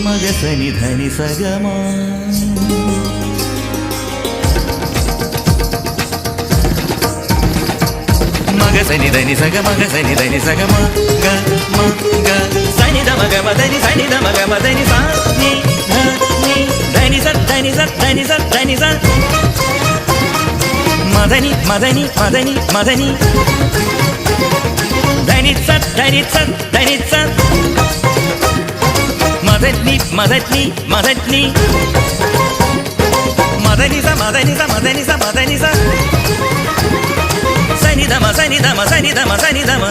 മഗസനി ധനി സഗമ മഗസനി ധനി സഗ മഗസനി ധനി സഗമ ഗ മ ഗ സനി ധ മഗ മദനി സനി ധ മഗ മദനി സ നി ധ നി ധനി സ ധനി സ ധനി സ ധനി സ മദനി മദനി മദനി മദനി ധനി സ ധനി സ ധനി സ മദനി മദനി മദനി മദനി സ മദനി സ മദനി സ മദനി സ സനി ധ മ സനി ധ മ സനി ധ മ സനി ധ മ